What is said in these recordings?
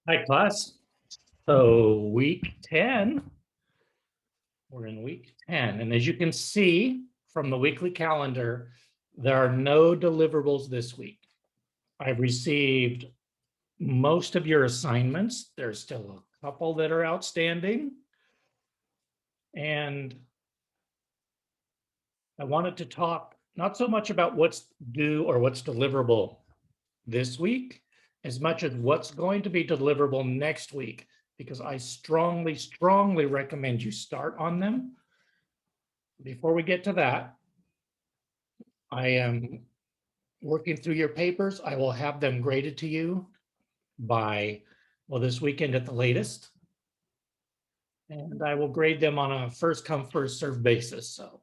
Hi, class. So week 10, we're in week 10. And as you can see from the weekly calendar, there are no deliverables this week. I've received most of your assignments. There's still a couple that are outstanding. And I wanted to talk not so much about what's due or what's deliverable this week, as much as what's going to be deliverable next week, because I strongly, strongly recommend you start on them. Before we get to that, I am working through your papers. I will have them graded to you by, well, this weekend at the latest. And I will grade them on a first come, first served basis. So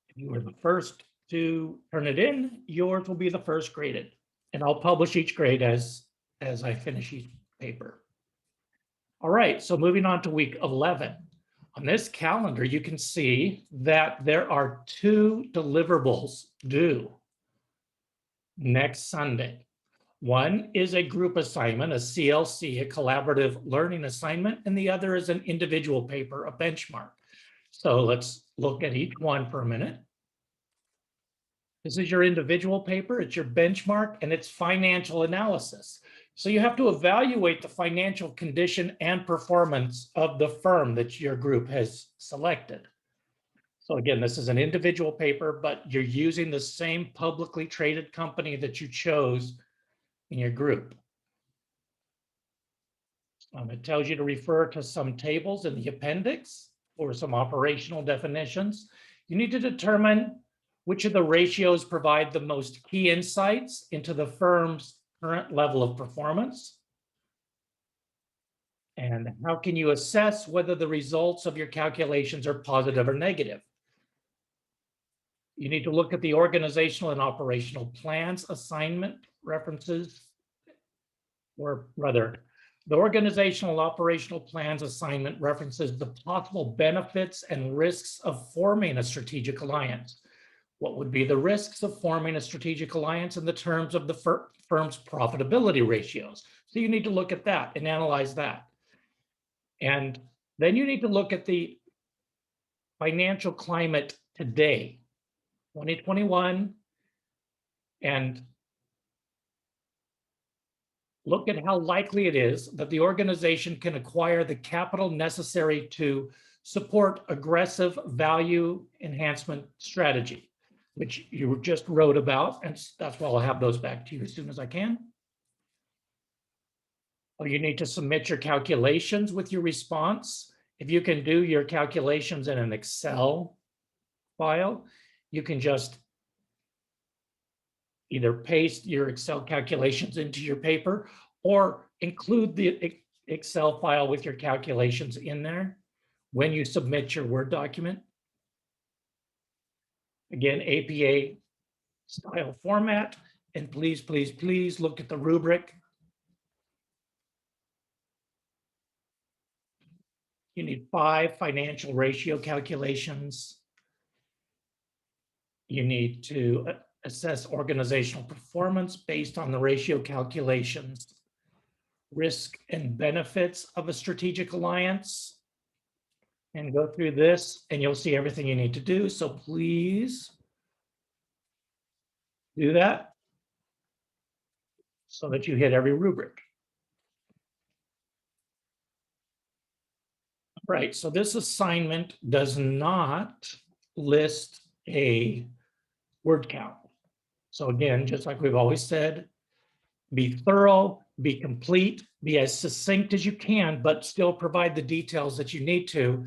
if you were the first to turn it in, yours will be the first graded. And I'll publish each grade as I finish each paper. All right, so moving on to week 11. On this calendar, you can see that there are 2 deliverables due next Sunday. One is a group assignment, a CLC, a collaborative learning assignment, and the other is an individual paper, a benchmark. So let's look at each one for a minute. This is your individual paper, it's your benchmark, and it's financial analysis. So you have to evaluate the financial condition and performance of the firm that your group has selected. So again, this is an individual paper, but you're using the same publicly traded company that you chose in your group. It tells you to refer to some tables in the appendix or some operational definitions. You need to determine which of the ratios provide the most key insights into the firm's current level of performance. And how can you assess whether the results of your calculations are positive or negative? You need to look at the organizational and operational plans assignment references, or rather, the organizational and operational plans assignment references the possible benefits and risks of forming a strategic alliance. What would be the risks of forming a strategic alliance in the terms of the firm's profitability ratios? So you need to look at that and analyze that. And then you need to look at the financial climate today, 2021, and look at how likely it is that the organization can acquire the capital necessary to support aggressive value enhancement strategy, which you just wrote about, and that's why I'll have those back to you as soon as I can. Oh, you need to submit your calculations with your response. If you can do your calculations in an Excel file, you can just either paste your Excel calculations into your paper or include the Excel file with your calculations in there when you submit your Word document. Again, APA style format, and please, please, please look at the rubric. You need 5 financial ratio calculations. You need to assess organizational performance based on the ratio calculations, risk and benefits of a strategic alliance, and go through this and you'll see everything you need to do. So please do that so that you hit every rubric. Right, so this assignment does not list a word count. So again, just like we've always said, be thorough, be complete, be as succinct as you can, but still provide the details that you need to.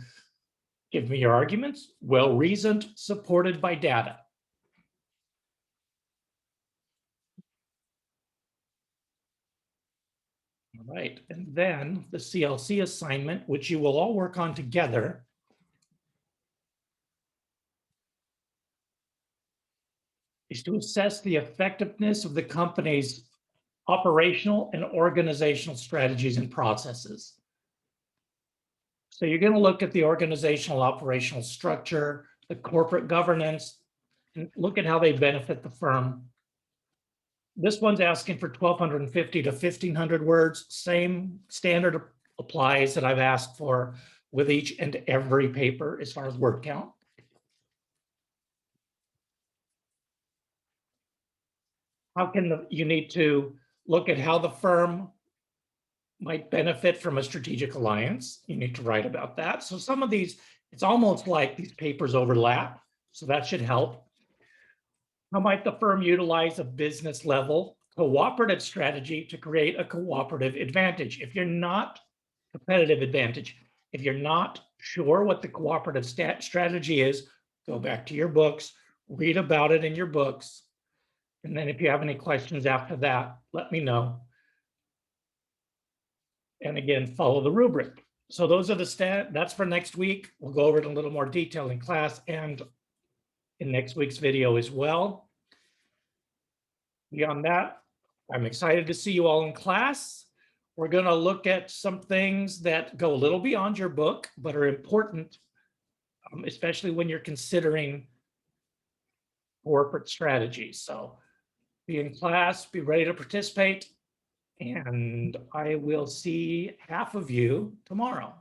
Give me your arguments, well-reasoned, supported by data. All right, and then the CLC assignment, which you will all work on together, is to assess the effectiveness of the company's operational and organizational strategies and processes. So you're going to look at the organizational operational structure, the corporate governance, and look at how they benefit the firm. This one's asking for 1,250 to 1,500 words. Same standard applies that I've asked for with each and every paper as far as word count. How can you need to look at how the firm might benefit from a strategic alliance. You need to write about that. So some of these, it's almost like these papers overlap. So that should help. How might the firm utilize a business level cooperative strategy to create a cooperative advantage? If you're not competitive advantage, if you're not sure what the cooperative strategy is, go back to your books, read about it in your books. And then if you have any questions after that, let me know. And again, follow the rubric. So those are the that's for next week. We'll go over it in a little more detail in class and in next week's video as well. Beyond that, I'm excited to see you all in class. We're going to look at some things that go a little beyond your book, but are important, especially when you're considering corporate strategies. So be in class, be ready to participate, and I will see half of you tomorrow.